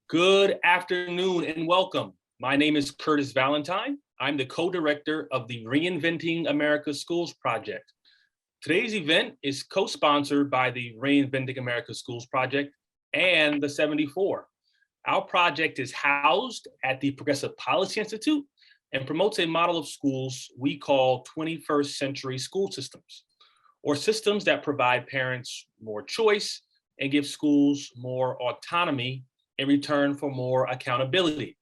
Good afternoon and welcome. My name is Curtis Valentine. I'm the co-director of the Reinventing America Schools project. Today's event is co-sponsored by the Reinventing America Schools project and the 74. Our project is housed at the Progressive Policy Institute and promotes a model of schools we call 21st century school systems, or systems that provide parents more choice and give schools more autonomy in return for more accountability.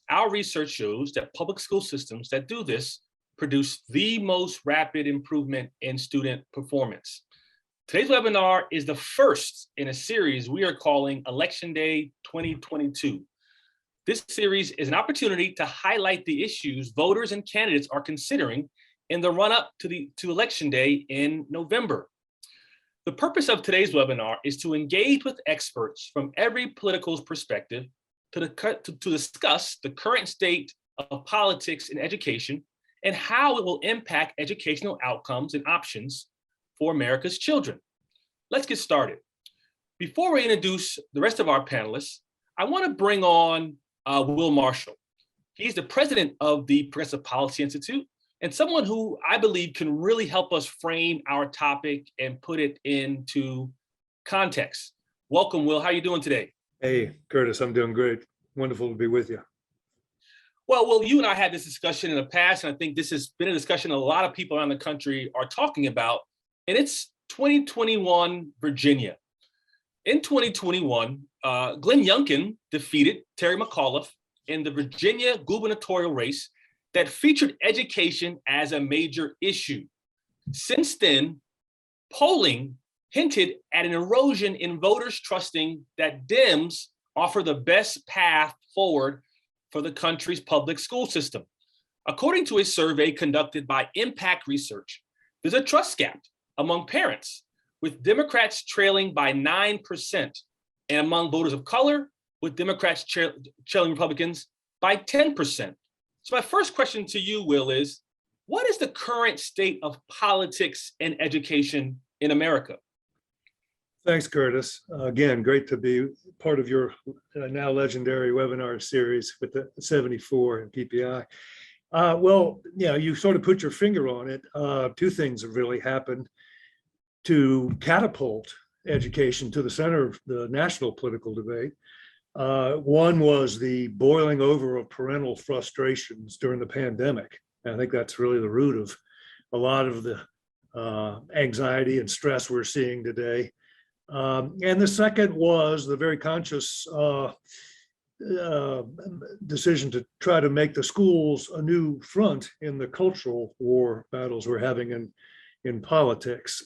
Our research shows that public school systems that do this produce the most rapid improvement in student performance. Today's webinar is the first in a series we are calling Election Day 2022. This series is an opportunity to highlight the issues voters and candidates are considering in the run-up to Election Day in November. The purpose of today's webinar is to engage with experts from every political perspective to discuss the current state of politics in education and how it will impact educational outcomes and options for America's children. Let's get started. Before we introduce the rest of our panelists, I want to bring on Will Marshall. He's the president of the Progressive Policy Institute and someone who I believe can really help us frame our topic and put it into context. Welcome, Will. How are you doing today? Hey, Curtis, I'm doing great. Wonderful to be with you. Well, Will, you and I had this discussion in the past, and I think this has been a discussion a lot of people around the country are talking about, and it's 2021 Virginia. In 2021, Glenn Youngkin defeated Terry McAuliffe in the Virginia gubernatorial race that featured education as a major issue. Since then, polling hinted at an erosion in voters trusting that Dems offer the best path forward for the country's public school system. According to a survey conducted by Impact Research, there's a trust gap among parents, with Democrats trailing by 9%, and among voters of color, with Democrats trailing Republicans by 10%. So my first question to you, Will, is what is the current state of politics and education in America? Thanks, Curtis. Again, great to be part of your now legendary webinar series with the 74 and PPI. Well, yeah, you sort of put your finger on it. Two things have really happened to catapult education to the center of the national political debate. One was the boiling over of parental frustrations during the pandemic. And I think that's really the root of a lot of the anxiety and stress we're seeing today. And the second was the very conscious decision to try to make the schools a new front in the cultural war battles we're having in politics.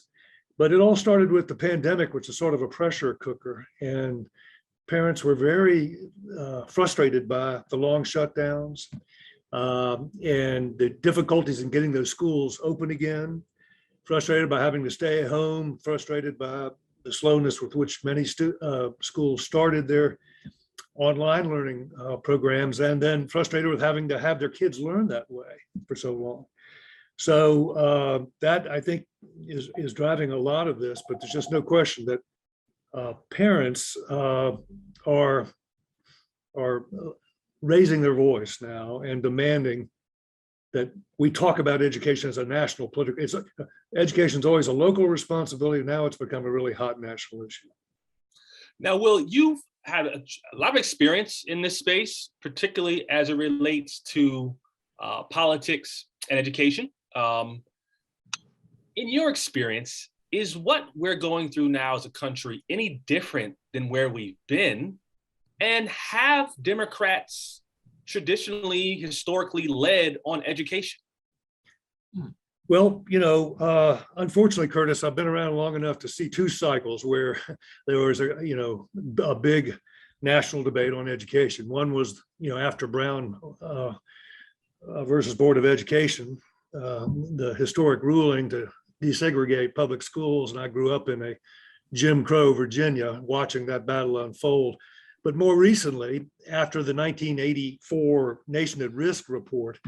But it all started with the pandemic, which is sort of a pressure cooker. And parents were very frustrated by the long shutdowns and the difficulties in getting those schools open again, frustrated by having to stay at home, frustrated by the slowness with which many schools started their online learning programs, and then frustrated with having to have their kids learn that way for so long. So that, I think, is driving a lot of this, but there's just no question that parents are raising their voice now and demanding that we talk about education as a national political. Education is always a local responsibility. Now it's become a really hot national issue. Now, Will, you've had a lot of experience in this space, particularly as it relates to politics and education. In your experience, is what we're going through now as a country any different than where we've been? And have Democrats traditionally, historically led on education? Well, you know, unfortunately, Curtis, I've been around long enough to see two cycles where there was a big national debate on education. One was, after Brown versus Board of Education, the historic ruling to desegregate public schools. And I grew up in a Jim Crow, Virginia, watching that battle unfold. But more recently, after the 1984 Nation at Risk report,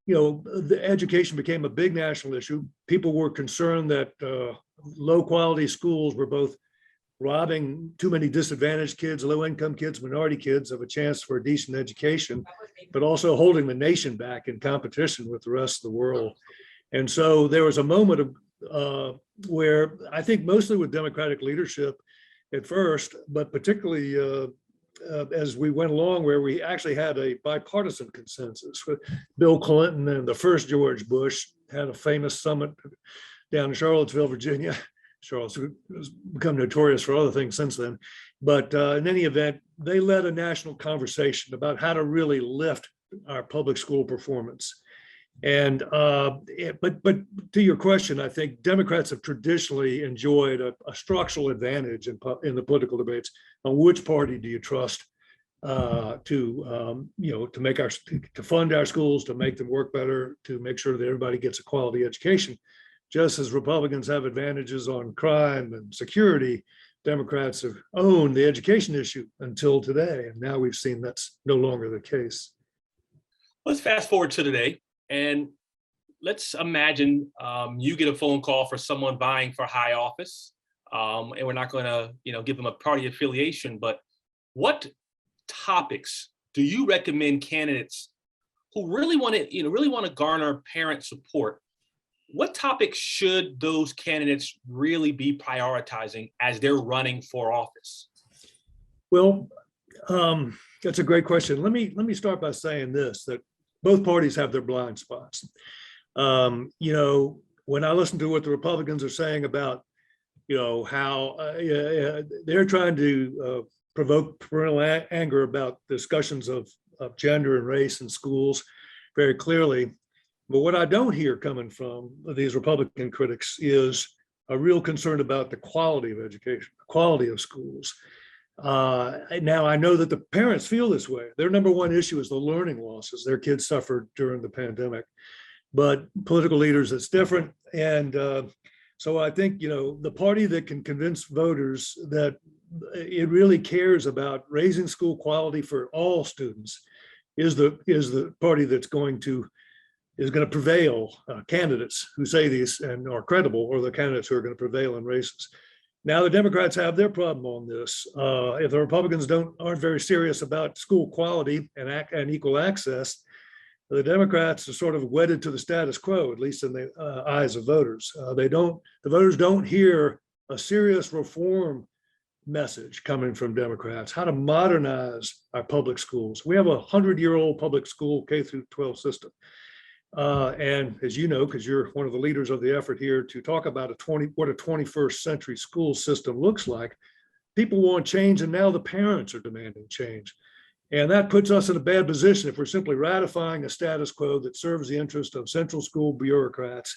the education became a big national issue. People were concerned that low quality schools were both robbing too many disadvantaged kids, low-income kids, minority kids of a chance for a decent education, but also holding the nation back in competition with the rest of the world. And so there was a moment of where I think mostly with Democratic leadership at first, but particularly as we went along, where we actually had a bipartisan consensus. Bill Clinton and the first George Bush had a famous summit down in Charlottesville, Virginia. Charlottesville has become notorious for other things since then. But in any event, they led a national conversation about how to really lift our public school performance. And but to your question, I think Democrats have traditionally enjoyed a structural advantage in the political debates on which party do you trust to make to fund our schools, to make them work better, to make sure that everybody gets a quality education. Just as Republicans have advantages on crime and security, Democrats have owned the education issue until today, and now we've seen that's no longer the case. Let's fast forward to today. And let's imagine you get a phone call for someone vying for high office, and we're not going to, give them a party affiliation. But what topics do you recommend candidates who really want to, garner parent support? What topics should those candidates really be prioritizing as they're running for office? Well, that's a great question. Let me start by saying this: that both parties have their blind spots. When I listen to what the Republicans are saying about, how they're trying to provoke parental anger about discussions of gender and race in schools very clearly. But what I don't hear coming from these Republican critics is a real concern about the quality of education, the quality of schools. Now, I know that the parents feel this way. Their number one issue is the learning losses their kids suffered during the pandemic. But political leaders, it's different. And so I think, the party that can convince voters that it really cares about raising school quality for all students is the party that's going to prevail. Candidates who say these and are credible, or the candidates who are going to prevail in races. Now, the Democrats have their problem on this. If the Republicans aren't very serious about school quality and equal access, the Democrats are sort of wedded to the status quo, at least in the eyes of voters. The voters don't hear a serious reform message coming from Democrats, how to modernize our public schools. We have a 100-year-old public school K through 12 system. And as you know, because you're one of the leaders of the effort here to talk about what a 21st century school system looks like, people want change, and now the parents are demanding change. And that puts us in a bad position if we're simply ratifying a status quo that serves the interest of central school bureaucrats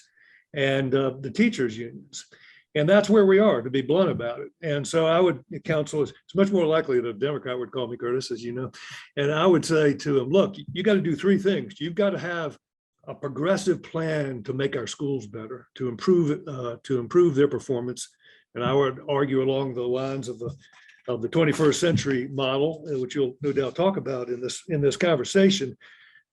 and the teachers' unions. And that's where we are, to be blunt about it. And so I would counsel, it's much more likely that a Democrat would call me, Curtis, as you know. And I would say to him, look, you got to do three things. You've got to have a progressive plan to make our schools better, to improve their performance. And I would argue along the lines of the 21st century model, which you'll no doubt talk about in this conversation.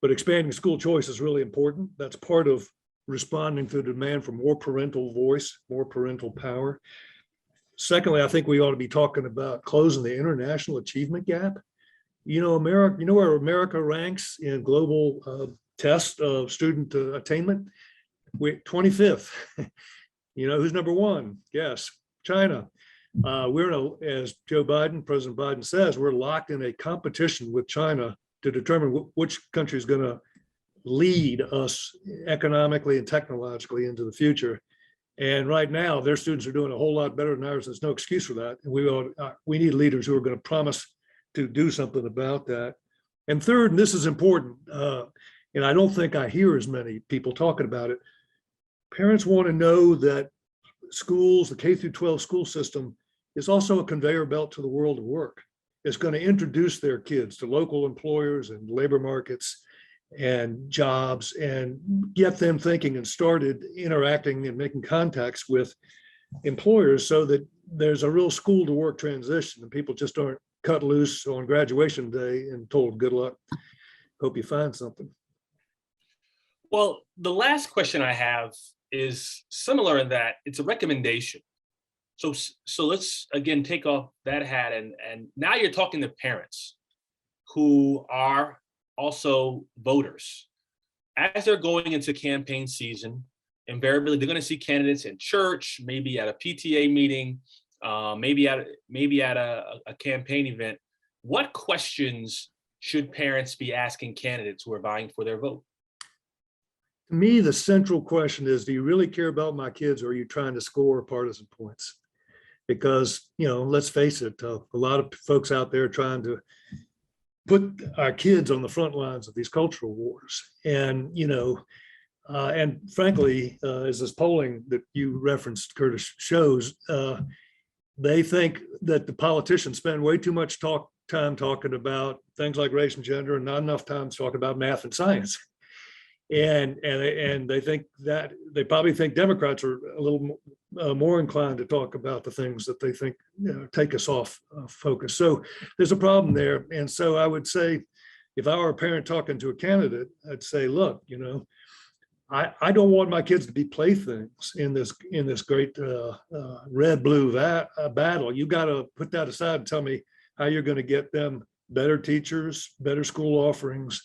But expanding school choice is really important. That's part of responding to the demand for more parental voice, more parental power. Secondly, I think we ought to be talking about closing the international achievement gap. America, where America ranks in global test of student attainment? We're 25th. Who's number one? Yes, China. As President Biden says, we're locked in a competition with China to determine which country is going to lead us economically and technologically into the future. And right now, their students are doing a whole lot better than ours. There's no excuse for that. And we need leaders who are going to promise to do something about that. And third, and this is important, and I don't think I hear as many people talking about it, parents want to know that schools, the K through 12 school system, is also a conveyor belt to the world of work. It's going to introduce their kids to local employers and labor markets and jobs, and get them thinking and started interacting and making contacts with employers, so that there's a real school to work transition and people just aren't cut loose on graduation day and told good luck, hope you find something. Well, the last question I have is similar in that it's a recommendation. So let's again take off that hat, and now you're talking to parents who are also voters. As they're going into campaign season, invariably they're going to see candidates in church, maybe at a PTA meeting, maybe at a campaign event. What questions should parents be asking candidates who are vying for their vote? To me, the central question is, do you really care about my kids, or are you trying to score partisan points? Because, let's face it, a lot of folks out there trying to put our kids on the front lines of these cultural wars. And, and frankly, as this polling that you referenced, Curtis, shows, they think that the politicians spend way too much time talking about things like race and gender and not enough time talking about math and science. And they think that they probably think Democrats are a little more inclined to talk about the things that they think take us off focus. So there's a problem there. And so I would say, if I were a parent talking to a candidate, I'd say, look, I don't want my kids to be playthings in this great red-blue battle. You got to put that aside and tell me how you're going to get them better teachers, better school offerings,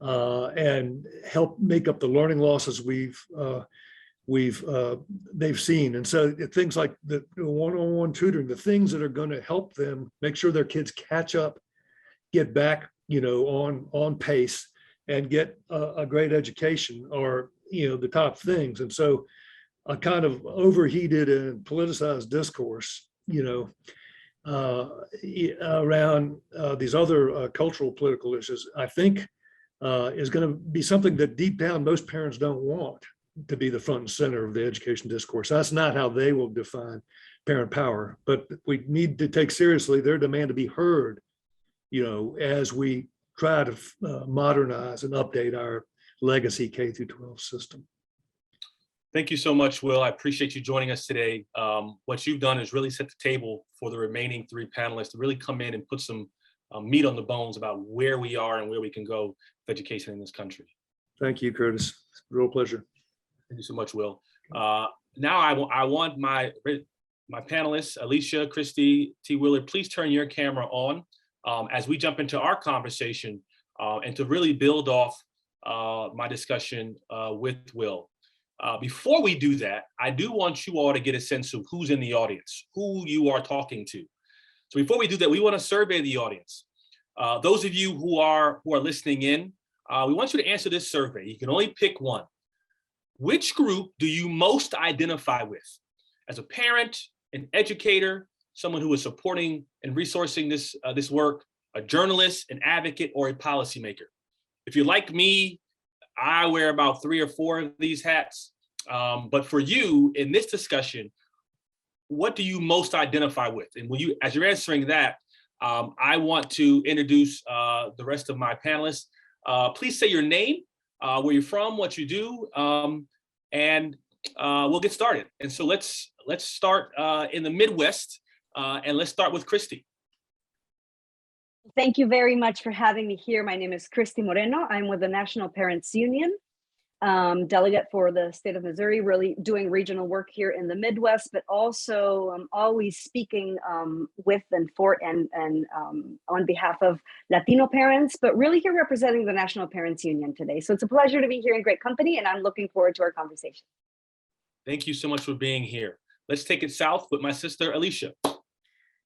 and help make up the learning losses they've seen. And so things like the one-on-one tutoring, the things that are going to help them make sure their kids catch up, get back, on pace, and get a great education are, the top things. And so a kind of overheated and politicized discourse, around these other cultural political issues, I think is going to be something that deep down most parents don't want to be the front and center of the education discourse. That's not how they will define parent power, but we need to take seriously their demand to be heard, as we try to modernize and update our legacy K through 12 system. Thank you so much, Will. I appreciate you joining us today. What you've done is really set the table for the remaining three panelists to really come in and put some meat on the bones about where we are and where we can go with education in this country. Thank you, Curtis. It's a real pleasure. Thank you so much, Will. Now I want my panelists, Alisha, Christy, T. Willard, please turn your camera on as we jump into our conversation and to really build off my discussion with Will. Before we do that, I do want you all to get a sense of who's in the audience, who you are talking to. So before we do that, we want to survey the audience. Those of you who are listening in, we want you to answer this survey. You can only pick one. Which group do you most identify with? As a parent, an educator, someone who is supporting and resourcing this work, a journalist, an advocate, or a policymaker? If you're like me, I wear about 3 or 4 of these hats. But for you in this discussion, what do you most identify with? And as you're answering that, I want to introduce the rest of my panelists. Please say your name, where you're from, what you do, and we'll get started. And so let's start in the Midwest, and let's start with Christy. Thank you very much for having me here. My name is Christy Moreno. I'm with the National Parents Union, delegate for the state of Missouri, really doing regional work here in the Midwest, but also always speaking with and for and on behalf of Latino parents, but really here representing the National Parents Union today. So it's a pleasure to be here in great company, and I'm looking forward to our conversation. Thank you so much for being here. Let's take it south with my sister, Alisha.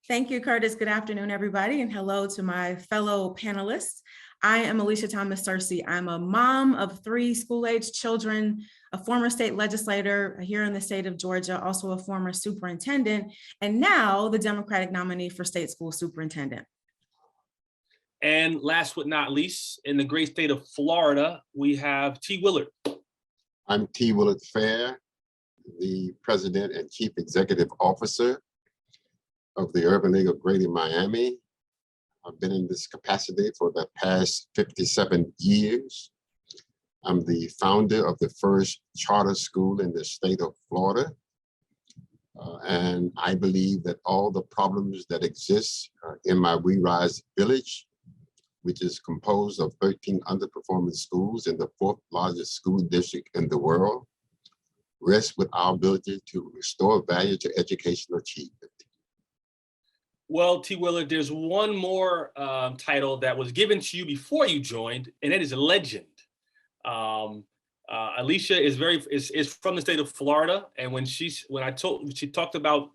Thank you, Curtis. Good afternoon, everybody, and hello to my fellow panelists. I am Alisha Thomas Searcy. I'm a mom of 3 school-aged children, a former state legislator here in the state of Georgia, also a former superintendent, and now the Democratic nominee for state school superintendent. And last but not least, in the great state of Florida, we have T. Willard. I'm T. Willard Fair, the President and Chief Executive Officer of the Urban League of Greater Miami. I've been in this capacity for the past 57 years. I'm the founder of the first charter school in the state of Florida. And I believe that all the problems that exist in my We Rise village, which is composed of 13 underperforming schools in the 4th largest school district in the world, rests with our ability to restore value to educational achievement. Well, T. Willard, there's one more title that was given to you before you joined, and that is a legend. Alisha is from the state of Florida, and when she talked about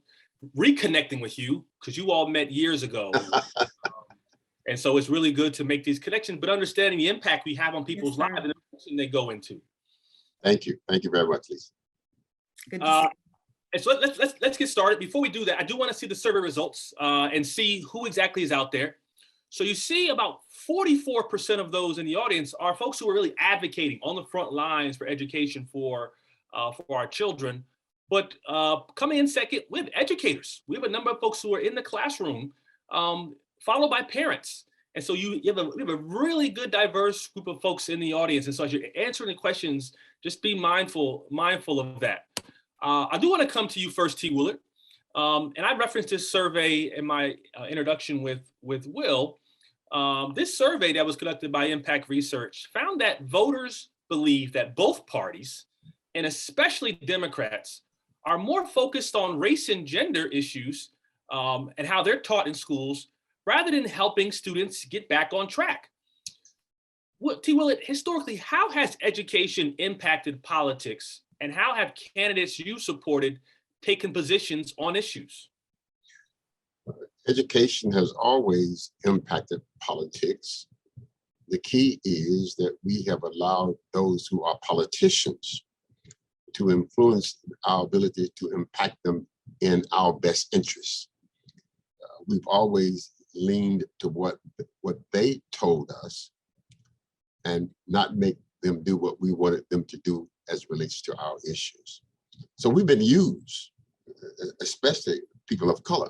reconnecting with you, because you all met years ago. And so it's really good to make these connections, but understanding the impact we have on people's lives and the direction they go into. Thank you. Thank you very much, Lisa. Good to see you. And so let's get started. Before we do that, I do want to see the survey results and see who exactly is out there. So you see about 44% of those in the audience are folks who are really advocating on the front lines for education for our children. But coming in second, we have educators. We have a number of folks who are in the classroom, followed by parents. And so we have a really good diverse group of folks in the audience. And so as you're answering the questions, just be mindful of that. I do want to come to you first, T. Willard. And I referenced this survey in my introduction with Will. This survey that was conducted by Impact Research found that voters believe that both parties, and especially Democrats, are more focused on race and gender issues and how they're taught in schools, rather than helping students get back on track. T. Willard, historically, how has education impacted politics, and how have candidates you supported taken positions on issues? Education has always impacted politics. The key is that we have allowed those who are politicians to influence our ability to impact them in our best interests. We've always leaned to what they told us and not make them do what we wanted them to do as relates to our issues. So we've been used, especially people of color,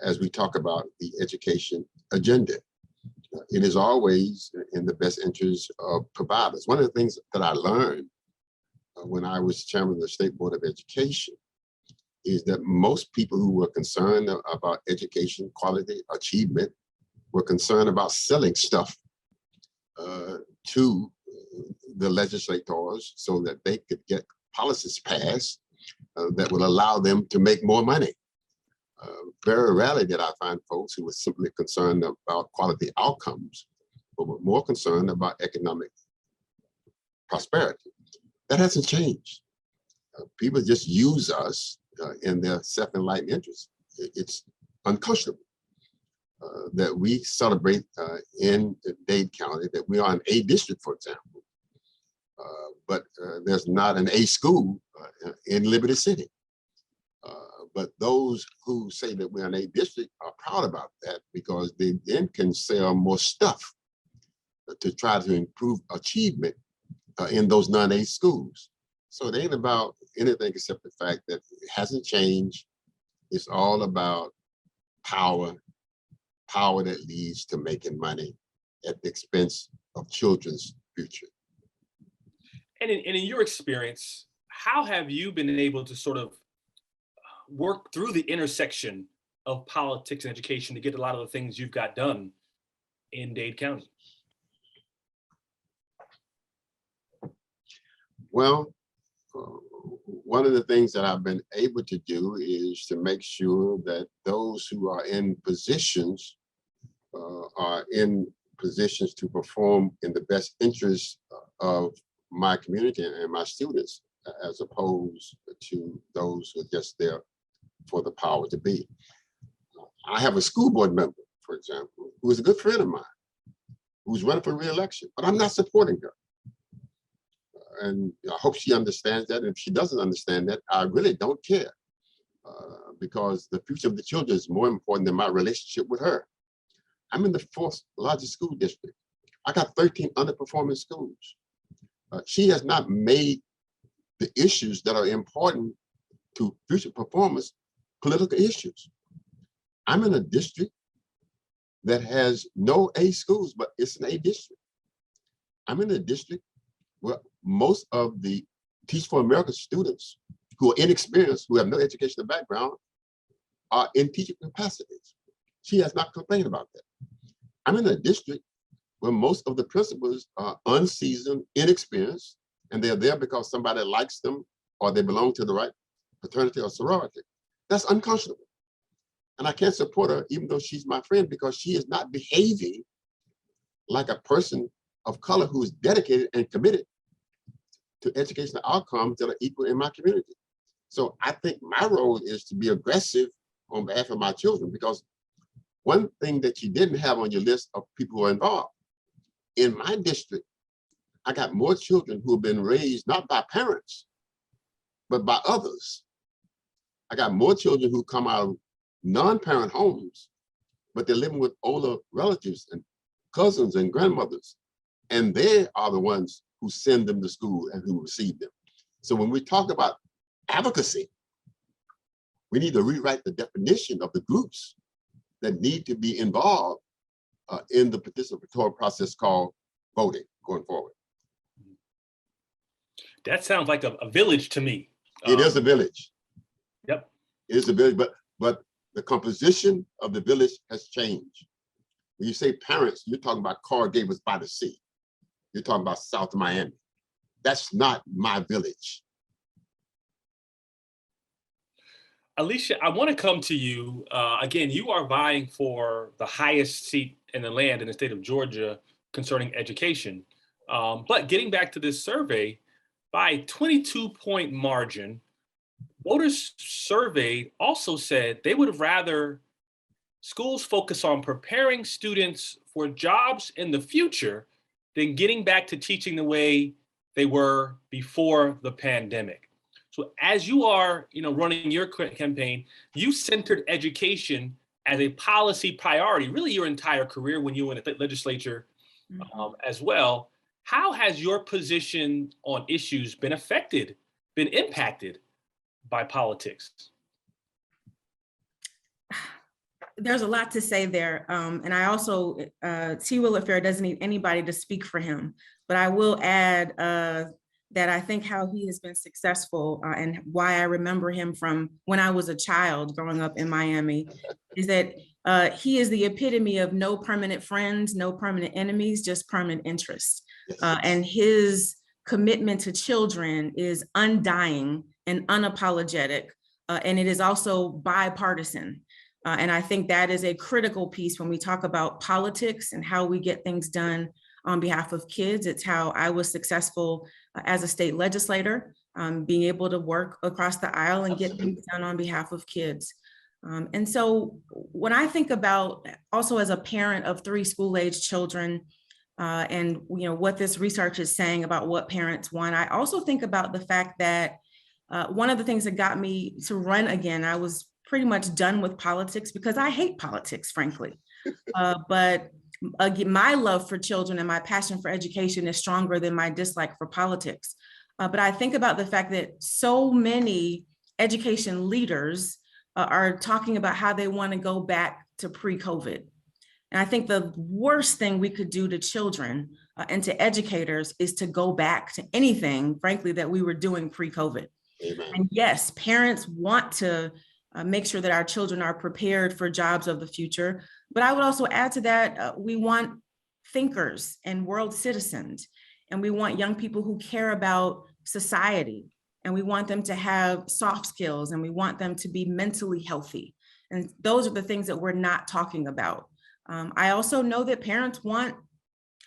as we talk about the education agenda. It is always in the best interest of providers. One of the things that I learned when I was chairman of the State Board of Education is that most people who were concerned about education quality achievement were concerned about selling stuff to the legislators so that they could get policies passed that would allow them to make more money. Very rarely did I find folks who were simply concerned about quality outcomes, but were more concerned about economic prosperity. That hasn't changed. People just use us in their self-enlightened interests. It's unconscionable that we celebrate in Dade County that we are an A district, for example, but there's not an A school in Liberty City. But those who say that we're an A district are proud about that because they then can sell more stuff to try to improve achievement in those non-A schools. So it ain't about anything except the fact that it hasn't changed. It's all about power that leads to making money at the expense of children's future. And in your experience, how have you been able to sort of work through the intersection of politics and education to get a lot of the things you've got done in Dade County? Well, one of the things that I've been able to do is to make sure that those who are in positions to perform in the best interest of my community and my students, as opposed to those who are just there for the power to be. I have a school board member, for example, who is a good friend of mine, who's running for re-election, but I'm not supporting her. And I hope she understands that. And if she doesn't understand that, I really don't care because the future of the children is more important than my relationship with her. I'm in the 4th largest school district. I got 13 underperforming schools. She has not made the issues that are important to future performance political issues. I'm in a district that has no A schools, but it's an A district. I'm in a district where most of the Teach for America students who are inexperienced, who have no educational background, are in teaching capacities. She has not complained about that. I'm in a district where most of the principals are unseasoned, inexperienced, and they're there because somebody likes them or they belong to the right fraternity or sorority. That's unconscionable. And I can't support her, even though she's my friend, because she is not behaving like a person of color who is dedicated and committed to educational outcomes that are equal in my community. So I think my role is to be aggressive on behalf of my children, because one thing that you didn't have on your list of people who are involved, in my district, I got more children who have been raised not by parents, but by others. I got more children who come out of non-parent homes, but they're living with older relatives and cousins and grandmothers. And they are the ones who send them to school and who receive them. So when we talk about advocacy, we need to rewrite the definition of the groups that need to be involved in the participatory process called voting going forward. That sounds like a village to me. It is a village. Yep. It is a village, but the composition of the village has changed. When you say parents, you're talking about Coral Gables by the sea. You're talking about South Miami. That's not my village. Alisha, I want to come to you. Again, you are vying for the highest seat in the land in the state of Georgia concerning education. But getting back to this survey, by 22-point margin, voters surveyed also said they would rather schools focus on preparing students for jobs in the future than getting back to teaching the way they were before the pandemic. So as you are, running your campaign, you centered education as a policy priority, really your entire career when you were in the legislature as well. How has your position on issues been impacted by politics? There's a lot to say there. And I also, T. Willard Fair doesn't need anybody to speak for him, but I will add that I think how he has been successful and why I remember him from when I was a child growing up in Miami is that he is the epitome of no permanent friends, no permanent enemies, just permanent interests. And his commitment to children is undying and unapologetic. And it is also bipartisan. And I think that is a critical piece when we talk about politics and how we get things done on behalf of kids. It's how I was successful as a state legislator, being able to work across the aisle and get things done on behalf of kids. And so when I think about also as a parent of 3 school-age children, and what this research is saying about what parents want, I also think about the fact that one of the things that got me to run again, I was pretty much done with politics because I hate politics, frankly. But again, my love for children and my passion for education is stronger than my dislike for politics. But I think about the fact that so many education leaders are talking about how they want to go back to pre-COVID. And I think the worst thing we could do to children and to educators is to go back to anything, frankly, that we were doing pre-COVID. Amen. And yes, parents want to make sure that our children are prepared for jobs of the future. But I would also add to that, we want thinkers and world citizens, and we want young people who care about society, and we want them to have soft skills, and we want them to be mentally healthy. And those are the things that we're not talking about. I also know that parents want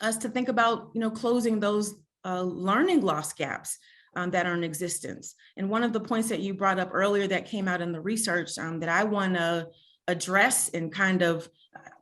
us to think about, closing those learning loss gaps that are in existence. And one of the points that you brought up earlier that came out in the research that I want to address and kind of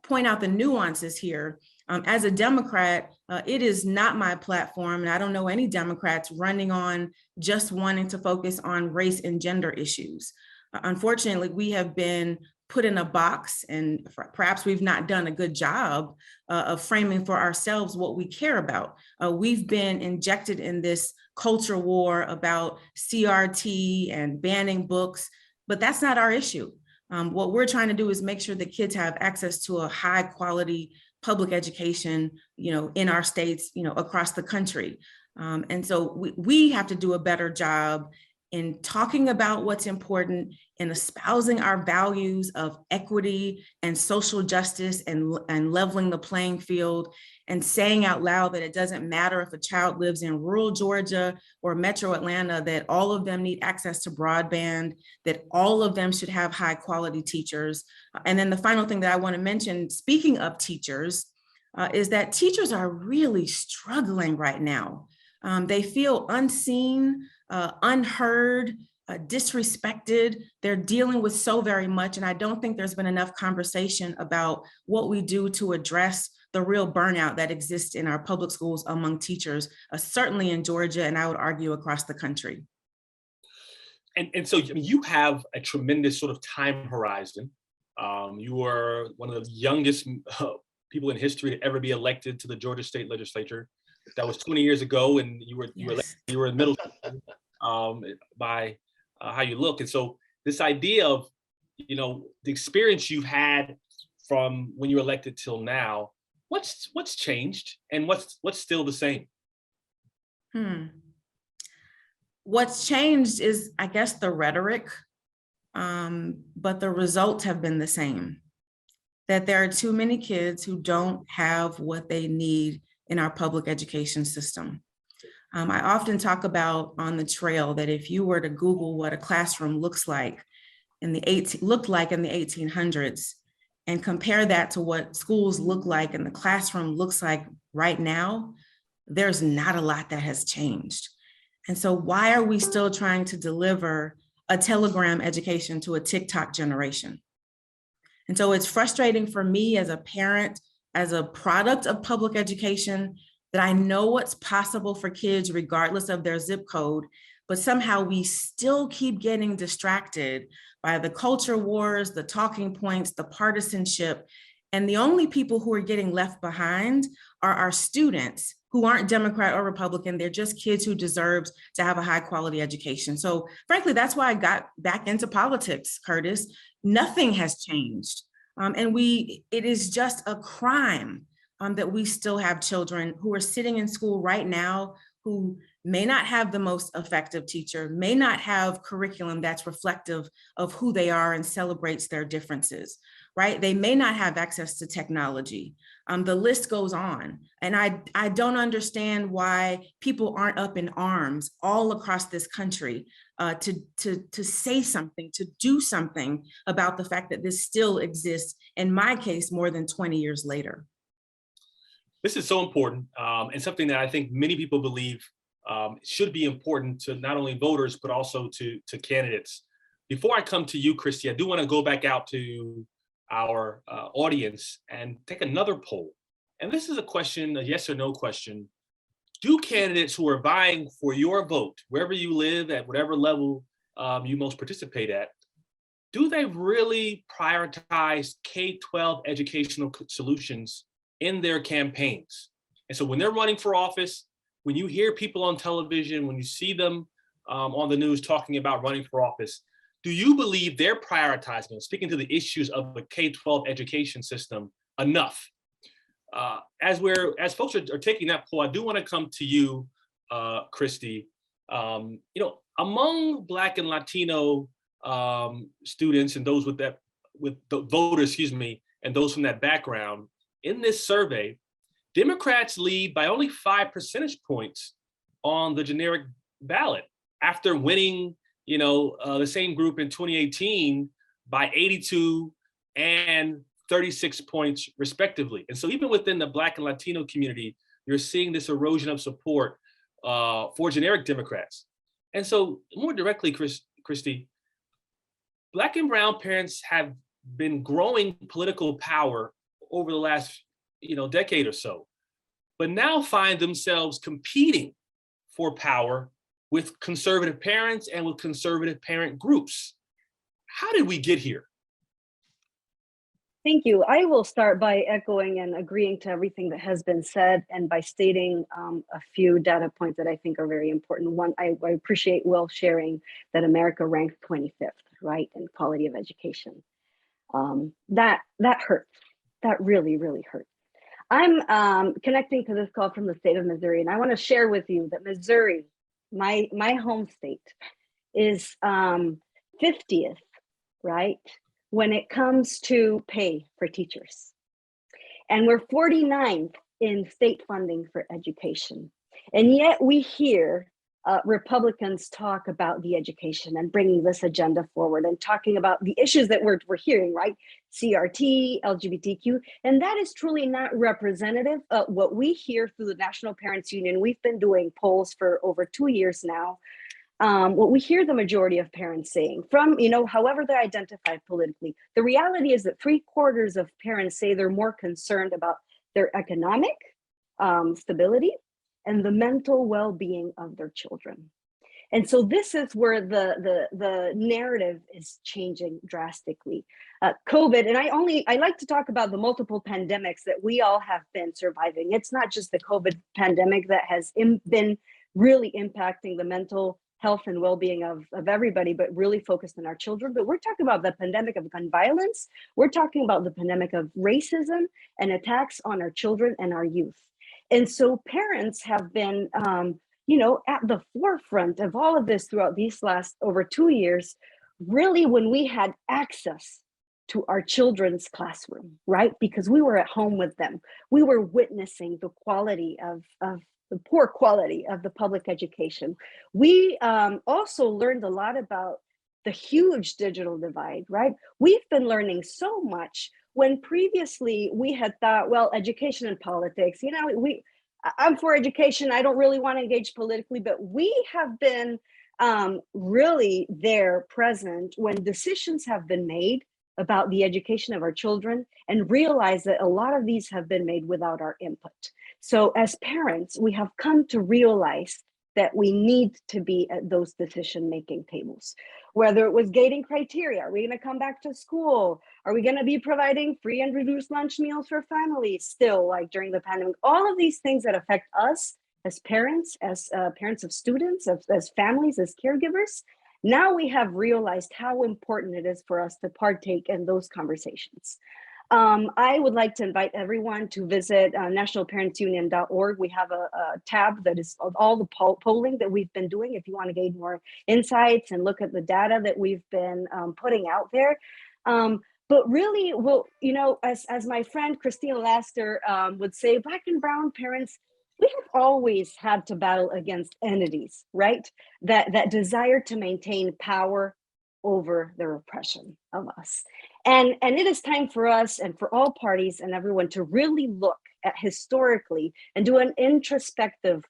point out the nuances here. As a Democrat, it is not my platform, and I don't know any Democrats running on just wanting to focus on race and gender issues. Unfortunately, we have been put in a box, and perhaps we've not done a good job of framing for ourselves what we care about. We've been injected in this culture war about CRT and banning books, but that's not our issue. What we're trying to do is make sure that kids have access to a high quality public education, in our states, across the country. And so we have to do a better job in talking about what's important and espousing our values of equity and social justice and leveling the playing field. and saying out loud that it doesn't matter if a child lives in rural Georgia or metro Atlanta, that all of them need access to broadband, that all of them should have high quality teachers. And then the final thing that I want to mention, speaking of teachers, is that teachers are really struggling right now. They feel unseen, unheard, disrespected. They're dealing with so very much. And I don't think there's been enough conversation about what we do to address the real burnout that exists in our public schools among teachers, certainly in Georgia, and I would argue across the country. And so you have a tremendous sort of time horizon. You are one of the youngest people in history to ever be elected to the Georgia State Legislature. That was 20 years ago, and you were in middle by how you look. And so this idea of, the experience you've had from when you were elected till now, what's changed and what's still the same? What's changed is, I guess, the rhetoric, but the results have been the same. That there are too many kids who don't have what they need in our public education system. I often talk about on the trail that if you were to Google what a classroom looked like in the 1800s and compare that to what schools look like and the classroom looks like right now, there's not a lot that has changed. And so why are we still trying to deliver a telegram education to a TikTok generation? And so it's frustrating for me as a parent, as a product of public education, that I know what's possible for kids regardless of their zip code, but somehow we still keep getting distracted by the culture wars, the talking points, the partisanship. And the only people who are getting left behind are our students who aren't Democrat or Republican. They're just kids who deserve to have a high quality education. So frankly, that's why I got back into politics, Curtis. Nothing has changed. And it is just a crime that we still have children who are sitting in school right now who may not have the most effective teacher, may not have curriculum that's reflective of who they are and celebrates their differences, right? They may not have access to technology. The list goes on. And I don't understand why people aren't up in arms all across this country to say something, to do something about the fact that this still exists, in my case, more than 20 years later. This is so important, and something that I think many people believe should be important to not only voters, but also to candidates. Before I come to you, Christy, I do want to go back out to our audience and take another poll. And this is a question, a yes or no question. Do candidates who are vying for your vote, wherever you live, at whatever level you most participate at, do they really prioritize K-12 educational solutions in their campaigns? And so when they're running for office, when you hear people on television, when you see them on the news talking about running for office, do you believe they're prioritizing, speaking to the issues of the K-12 education system enough? As folks are taking that poll, I do want to come to you, Christy. Among Black and Latino students and those with the voters, and those from that background, in this survey, Democrats lead by only 5 percentage points on the generic ballot after winning, the same group in 2018 by 82 and 36 points respectively. And so even within the Black and Latino community, you're seeing this erosion of support for generic Democrats. And so more directly, Christy, Black and brown parents have been growing political power over the last decade or so, but now find themselves competing for power with conservative parents and with conservative parent groups. How did we get here? Thank you. I will start by echoing and agreeing to everything that has been said, and by stating a few data points that I think are very important. One, I appreciate Will sharing that America ranked 25th, right, in quality of education. That hurts. That really, really hurts. I'm connecting to this call from the state of Missouri, and I want to share with you that Missouri, my home state, is 50th, right, when it comes to pay for teachers. And we're 49th in state funding for education. And yet we hear Republicans talk about the education and bringing this agenda forward and talking about the issues that we're hearing, right? CRT, LGBTQ, and that is truly not representative of what we hear through the National Parents Union. We've been doing polls for over 2 years now. What we hear the majority of parents saying from, however they identify politically, the reality is that 3/4 of parents say they're more concerned about their economic stability and the mental well-being of their children. And so this is where the narrative is changing drastically. COVID, and I like to talk about the multiple pandemics that we all have been surviving. It's not just the COVID pandemic that has been really impacting the mental health and well-being of everybody, but really focused on our children. But we're talking about the pandemic of gun violence. We're talking about the pandemic of racism and attacks on our children and our youth. And so parents have been, at the forefront of all of this throughout these last over 2 years, really when we had access to our children's classroom, right? Because we were at home with them. We were witnessing the quality of the poor quality of the public education. We also learned a lot about the huge digital divide, right? We've been learning so much when previously we had thought, well, education and politics, I'm for education. I don't really want to engage politically, but we have been really there present when decisions have been made about the education of our children and realize that a lot of these have been made without our input. So as parents, we have come to realize that we need to be at those decision-making tables. Whether it was gating criteria, are we going to come back to school? Are we going to be providing free and reduced lunch meals for families still, like during the pandemic? All of these things that affect us as parents of students, as families, as caregivers. Now we have realized how important it is for us to partake in those conversations. I would like to invite everyone to visit nationalparentsunion.org. We have a tab that is of all the polling that we've been doing if you want to gain more insights and look at the data that we've been putting out there. But really, as my friend Christine Laster would say, Black and brown parents, we have always had to battle against entities, right? That desire to maintain power over the repression of us. And it is time for us and for all parties and everyone to really look at historically and do an introspective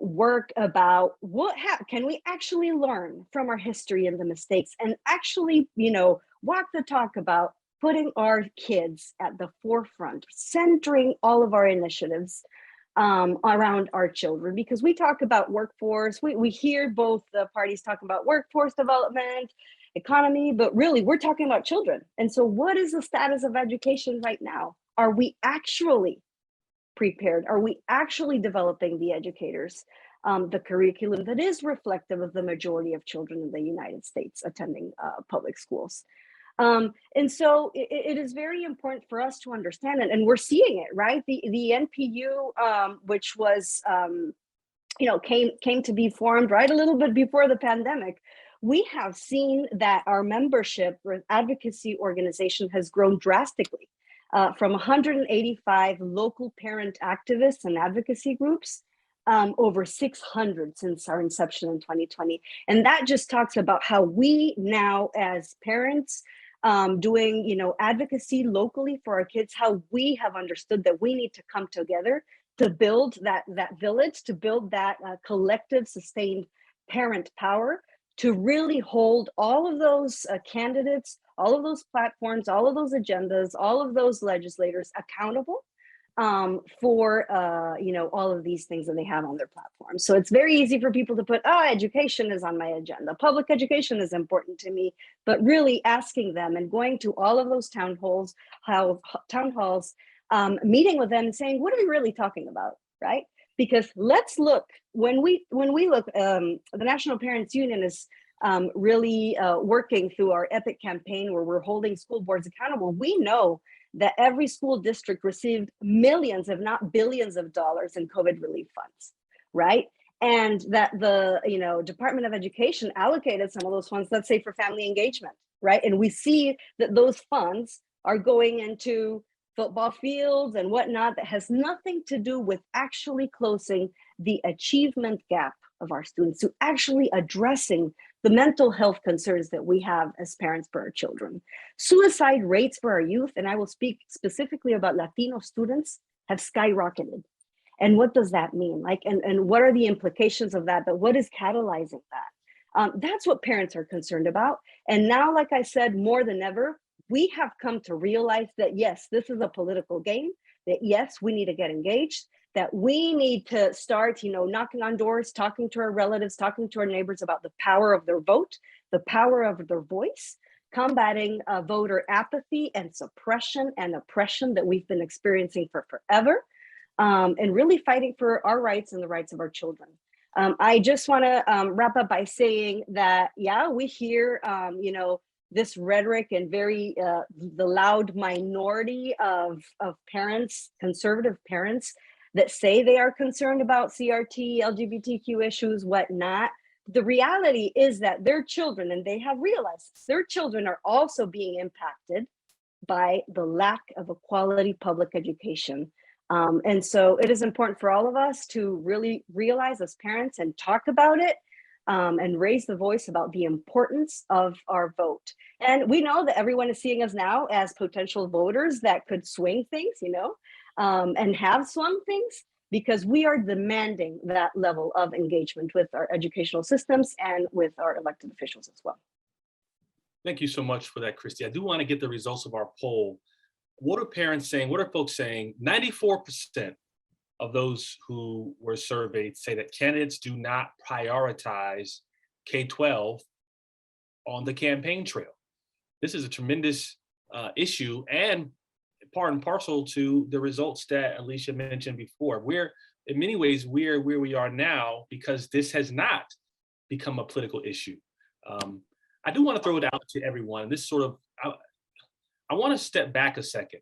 work about can we actually learn from our history and the mistakes and actually, walk the talk about putting our kids at the forefront, centering all of our initiatives around our children, because we talk about workforce. We hear both the parties talking about workforce development, economy, but really we're talking about children. And so what is the status of education right now? Are we actually prepared? Are we actually developing the educators, the curriculum that is reflective of the majority of children in the United States attending public schools? And so it is very important for us to understand it, and we're seeing it, right? The NPU, which was, came to be formed right a little bit before the pandemic. We have seen that our membership or advocacy organization has grown drastically from 185 local parent activists and advocacy groups, over 600 since our inception in 2020. And that just talks about how we now as parents doing, advocacy locally for our kids, how we have understood that we need to come together to build that village, to build that collective sustained parent power, to really hold all of those candidates, all of those platforms, all of those agendas, all of those legislators accountable for all of these things that they have on their platform. So it's very easy for people to put, education is on my agenda, public education is important to me, but really asking them and going to all of those town halls, meeting with them and saying, what are we really talking about, right? Because let's look, when we look, the National Parents Union is really working through our EPIC campaign where we're holding school boards accountable. We know that every school district received millions, if not billions of dollars in COVID relief funds, right? And that the Department of Education allocated some of those funds, let's say for family engagement, right? And we see that those funds are going into football fields and whatnot that has nothing to do with actually closing the achievement gap of our students, to actually addressing the mental health concerns that we have as parents for our children. Suicide rates for our youth, and I will speak specifically about Latino students, have skyrocketed. And what does that mean? Like, and what are the implications of that? But what is catalyzing that? That's what parents are concerned about. And now, like I said, more than ever, we have come to realize that, yes, this is a political game, that yes, we need to get engaged, that we need to start, knocking on doors, talking to our relatives, talking to our neighbors about the power of their vote, the power of their voice, combating voter apathy and suppression and oppression that we've been experiencing for forever, and really fighting for our rights and the rights of our children. I just want to wrap up by saying that, yeah, we hear, this rhetoric and the loud minority of parents, conservative parents, that say they are concerned about CRT, LGBTQ issues, whatnot. The reality is that their children, and they have realized their children, are also being impacted by the lack of a quality public education. And so it is important for all of us to really realize as parents and talk about it, and raise the voice about the importance of our vote. And we know that everyone is seeing us now as potential voters that could swing things, and have swung things, because we are demanding that level of engagement with our educational systems and with our elected officials as well. Thank you so much for that, Christy. I do want to get the results of our poll. What are parents saying? What are folks saying? 94% of those who were surveyed say that candidates do not prioritize K-12 on the campaign trail. This is a tremendous issue, and part and parcel to the results that Alisha mentioned before. We're, in many ways, we're where we are now because this has not become a political issue. I do want to throw it out to everyone. This sort of, I want to step back a second.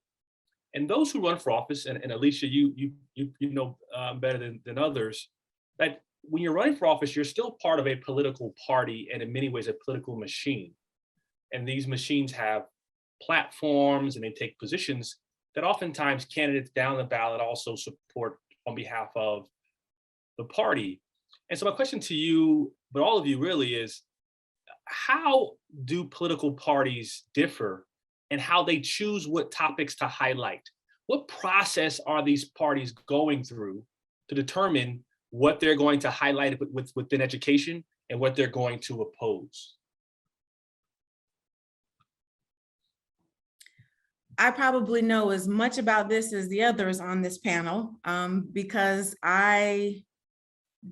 And those who run for office, and Alisha, you know better than others, that when you're running for office, you're still part of a political party and in many ways a political machine. And these machines have platforms and they take positions that oftentimes candidates down the ballot also support on behalf of the party. And so my question to you, but all of you really, is how do political parties differ and how they choose what topics to highlight? What process are these parties going through to determine what they're going to highlight within education and what they're going to oppose? I probably know as much about this as the others on this panel, because I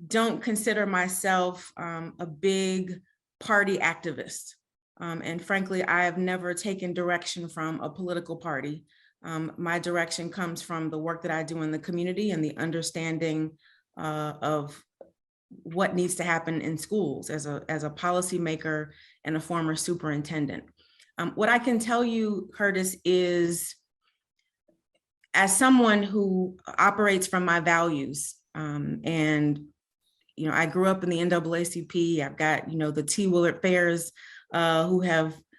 don't consider myself a big party activist. And frankly, I have never taken direction from a political party. My direction comes from the work that I do in the community and the understanding of what needs to happen in schools as a policymaker and a former superintendent. What I can tell you, Curtis, is as someone who operates from my values, and I grew up in the NAACP. I've got the T. Willard Fairs,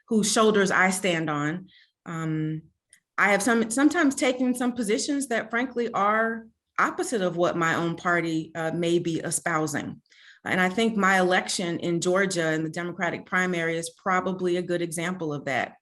whose shoulders I stand on. I have sometimes taken some positions that frankly are opposite of what my own party may be espousing. And I think my election in Georgia in the Democratic primary is probably a good example of that.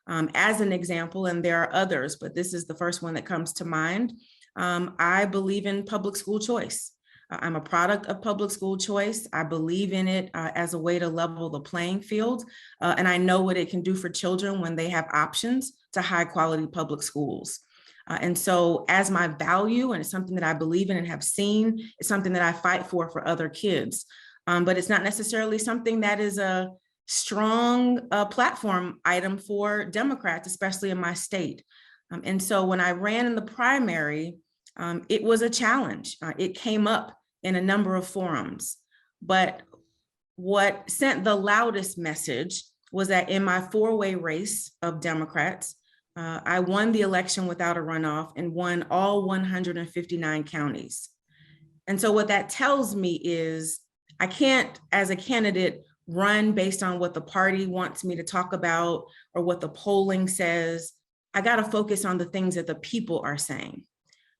As an example, and there are others, but this is the first one that comes to mind, I believe in public school choice. I'm a product of public school choice. I believe in it as a way to level the playing field. And I know what it can do for children when they have options to high quality public schools. And so as my value, and it's something that I believe in and have seen, it's something that I fight for other kids. But it's not necessarily something that is a strong platform item for Democrats, especially in my state. And so when I ran in the primary, it was a challenge. It came up in a number of forums. But what sent the loudest message was that in my four-way race of Democrats, I won the election without a runoff and won all 159 counties. And so what that tells me is I can't, as a candidate, run based on what the party wants me to talk about or what the polling says. I got to focus on the things that the people are saying,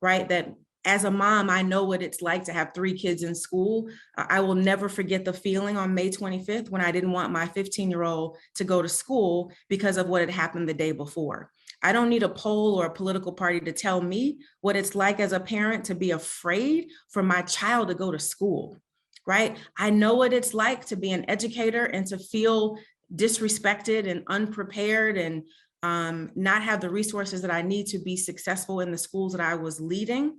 right? That as a mom, I know what it's like to have 3 kids in school. I will never forget the feeling on May 25th when I didn't want my 15-year-old to go to school because of what had happened the day before. I don't need a poll or a political party to tell me what it's like as a parent to be afraid for my child to go to school, right? I know what it's like to be an educator and to feel disrespected and unprepared and not have the resources that I need to be successful in the schools that I was leading.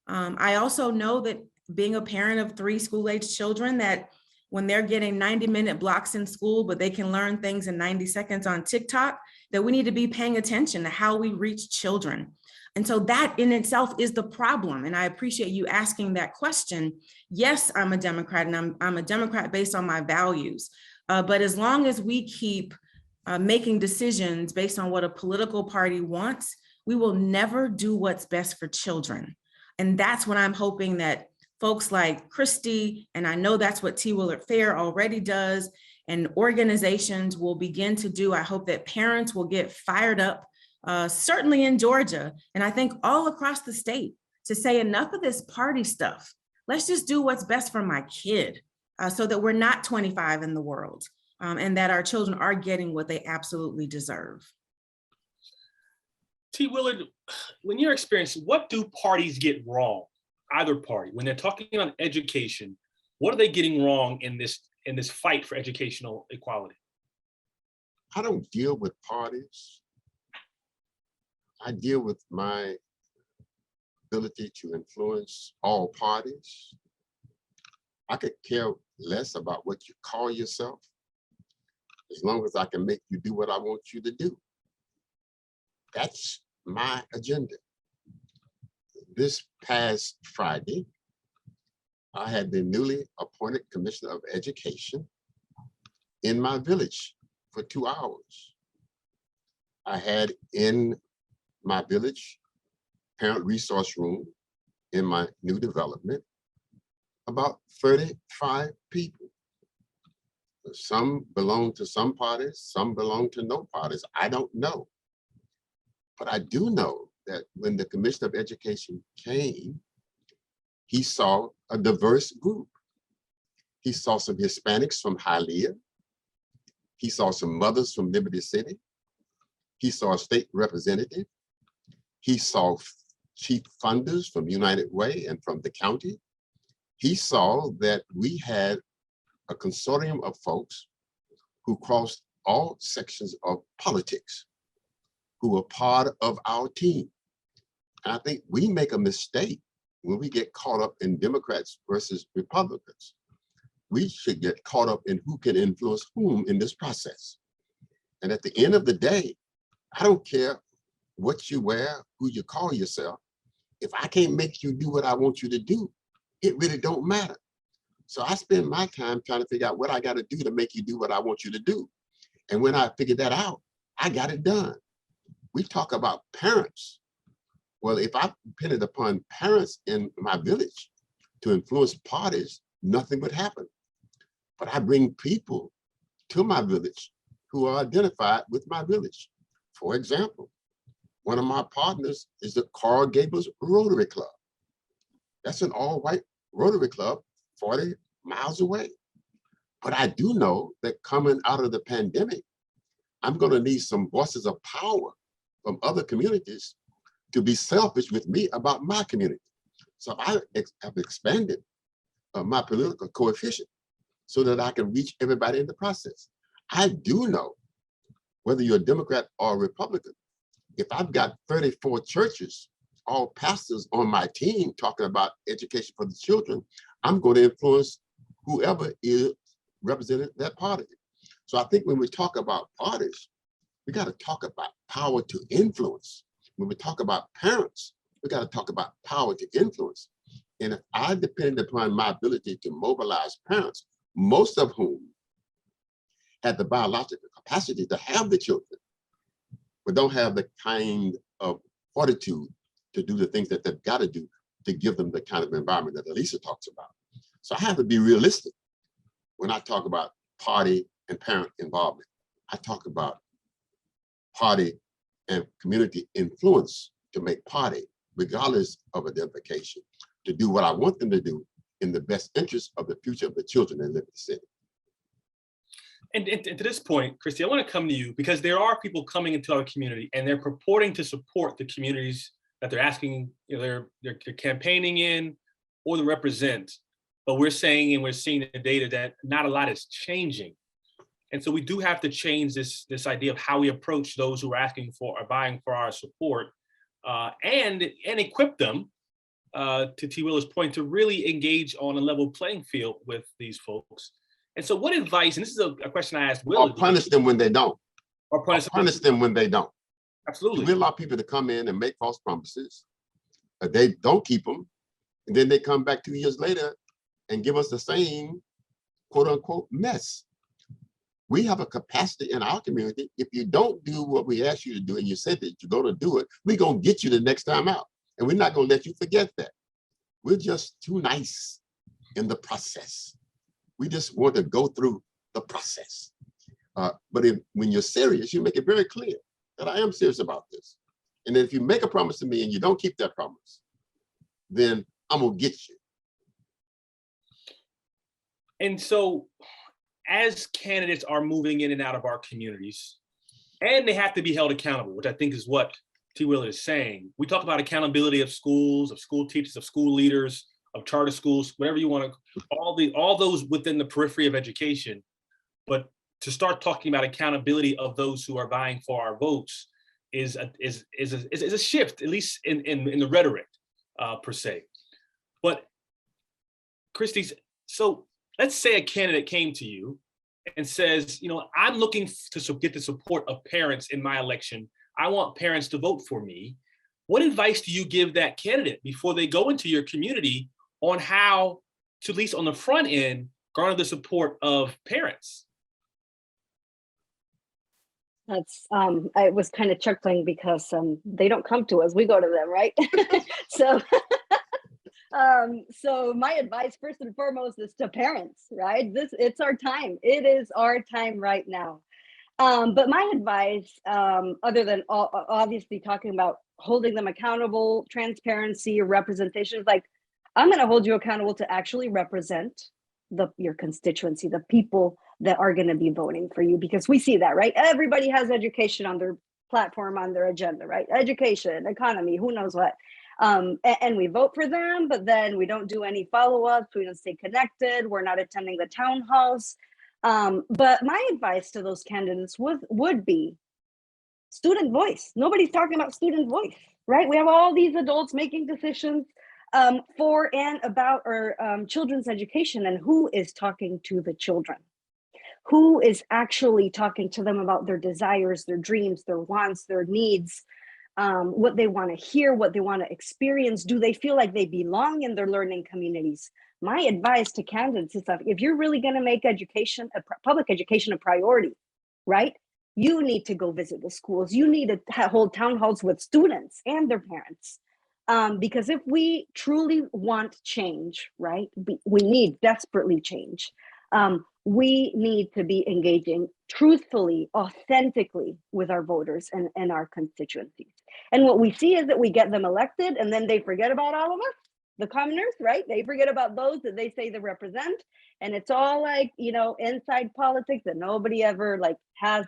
I also know that being a parent of 3 school-age children, that when they're getting 90-minute blocks in school, but they can learn things in 90 seconds on TikTok, that we need to be paying attention to how we reach children. And so that in itself is the problem. And I appreciate you asking that question. Yes, I'm a Democrat, and I'm a Democrat based on my values. But as long as we keep making decisions based on what a political party wants, we will never do what's best for children. And that's what I'm hoping that folks like Christy, and I know that's what T. Willard Fair already does, and organizations will begin to do. I hope that parents will get fired up, certainly in Georgia, and I think all across the state, to say enough of this party stuff. Let's just do what's best for my kid so that we're not 25 in the world, and that our children are getting what they absolutely deserve. T. Willard, when you're experiencing, what do parties get wrong? Either party, when they're talking on education, what are they getting wrong in this fight for educational equality? I don't deal with parties. I deal with my ability to influence all parties. I could care less about what you call yourself, as long as I can make you do what I want you to do. That's my agenda. This past Friday, I had the newly appointed Commissioner of Education in my village for 2 hours. I had in my village parent resource room in my new development about 35 people. Some belong to some parties, some belong to no parties. I don't know. But I do know that when the Commissioner of Education came, he saw a diverse group. He saw some Hispanics from Hialeah. He saw some mothers from Liberty City. He saw a state representative. He saw chief funders from United Way and from the county. He saw that we had a consortium of folks who crossed all sections of politics, who were part of our team. And I think we make a mistake when we get caught up in Democrats versus Republicans. We should get caught up in who can influence whom in this process. And at the end of the day, I don't care what you wear, who you call yourself. If I can't make you do what I want you to do, it really don't matter. So I spend my time trying to figure out what I got to do to make you do what I want you to do. And when I figured that out, I got it done. We talk about parents. Well, if I depended upon parents in my village to influence parties, nothing would happen. But I bring people to my village who are identified with my village. For example, one of my partners is the Coral Gables Rotary Club. That's an all-white Rotary Club 40 miles away. But I do know that coming out of the pandemic, I'm going to need some voices of power from other communities to be selfish with me about my community. So I have expanded my political coefficient so that I can reach everybody in the process. I do know, whether you're a Democrat or a Republican, if I've got 34 churches, all pastors on my team talking about education for the children, I'm going to influence whoever is representing that party. So I think when we talk about parties, we got to talk about power to influence. When we talk about parents, we got to talk about power to influence. And if I depend upon my ability to mobilize parents, most of whom had the biological capacity to have the children, but don't have the kind of fortitude to do the things that they've got to do to give them the kind of environment that Alisha talks about. So I have to be realistic when I talk about party and parent involvement. I talk about party and community influence to make party, regardless of identification, to do what I want them to do in the best interest of the future of the children that live in the city. And to this point, Christy, I want to come to you because there are people coming into our community and they're purporting to support the communities that they're asking, they're campaigning in or to represent. But we're saying, and we're seeing the data that not a lot is changing. And so we do have to change this idea of how we approach those who are asking for or vying for our support, and equip them, to T. Willard's point, to really engage on a level playing field with these folks. And so what advice, and this is a question I asked Willard. Or punish them when they don't. Or punish them when they don't. Absolutely. We allow people to come in and make false promises. They don't keep them. And then they come back 2 years later and give us the same quote unquote mess. We have a capacity in our community. If you don't do what we ask you to do and you said that you're going to do it, we're going to get you the next time out. And we're not going to let you forget that. We're just too nice in the process. We just want to go through the process. But when you're serious, you make it very clear that I am serious about this. And then if you make a promise to me and you don't keep that promise, then I'm going to get you. And so as candidates are moving in and out of our communities, and they have to be held accountable, which I think is what T. Willard is saying. We talk about accountability of schools, of school teachers, of school leaders, of charter schools, whatever you want to, all those within the periphery of education. But to start talking about accountability of those who are vying for our votes is a shift, at least in the rhetoric, per se. But Christy, so let's say a candidate came to you and says, I'm looking to get the support of parents in my election. I want parents to vote for me. What advice do you give that candidate before they go into your community on how to, at least on the front end, garner the support of parents? That's I was kind of chuckling because they don't come to us, we go to them, right? So so my advice first and foremost is to parents, right? It's our time. It is our time right now. But my advice, other than obviously talking about holding them accountable, transparency, representation, like I'm going to hold you accountable to actually represent your constituency, the people that are going to be voting for you, because we see that, right? Everybody has education on their platform, on their agenda, right? Education, economy, who knows what. And we vote for them, but then we don't do any follow-ups. We don't stay connected. We're not attending the town halls. But my advice to those candidates would be student voice. Nobody's talking about student voice, right? We have all these adults making decisions for and about our children's education, and who is talking to the children? Who is actually talking to them about their desires, their dreams, their wants, their needs, what they want to hear, what they want to experience? Do they feel like they belong in their learning communities? My advice to candidates is that if you're really going to make education, public education, a priority, right? You need to go visit the schools. You need to hold town halls with students and their parents. Because if we truly want change, right, we need desperately change. We need to be engaging truthfully, authentically with our voters and our constituencies. And what we see is that we get them elected and then they forget about all of us, the commoners, right? They forget about those that they say they represent. And it's all like, inside politics that nobody ever has,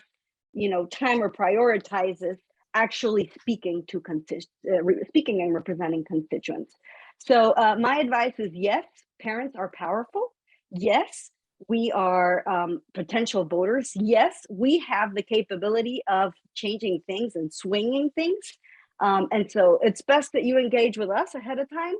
time or prioritizes actually speaking and representing constituents. So my advice is, yes, parents are powerful. Yes, we are potential voters. Yes, we have the capability of changing things and swinging things. And so it's best that you engage with us ahead of time